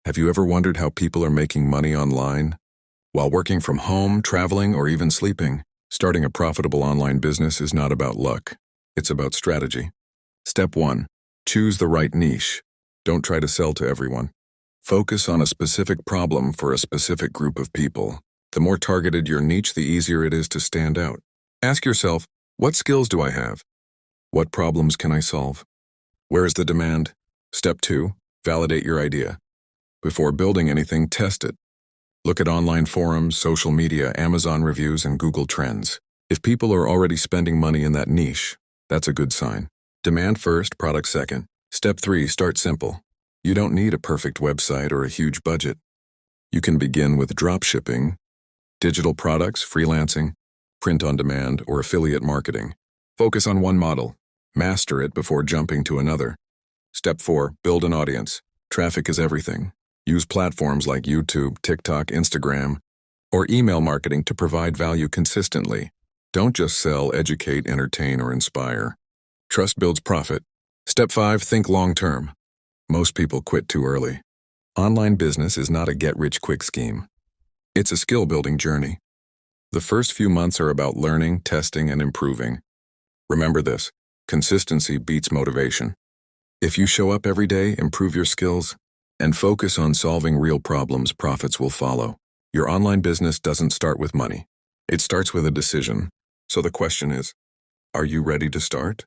Have you ever wondered how people are making money online? While working from home, traveling, or even sleeping, starting a profitable online business is not about luck. It's about strategy. Step 1. Choose the right niche. Don't try to sell to everyone. Focus on a specific problem for a specific group of people. The more targeted your niche, the easier it is to stand out. Ask yourself, what skills do I have? What problems can I solve? Where is the demand? Step 2. Validate your idea. Before building anything, test it. Look at online forums, social media, Amazon reviews, and Google Trends. If people are already spending money in that niche, that's a good sign. Demand first, product second. Step 3, start simple. You don't need a perfect website or a huge budget. You can begin with dropshipping, digital products, freelancing, print on demand, or affiliate marketing. Focus on one model. Master it before jumping to another. Step 4, build an audience. Traffic is everything. Use platforms like YouTube, TikTok, Instagram, or email marketing to provide value consistently. Don't just sell, educate, entertain, or inspire. Trust builds profit. Step 5, think long-term. Most people quit too early. Online business is not a get-rich-quick scheme. It's a skill-building journey. The first few months are about learning, testing, and improving. Remember this, consistency beats motivation. If you show up every day, improve your skills, and focus on solving real problems, profits will follow. Your online business doesn't start with money. It starts with a decision. So the question is, are you ready to start?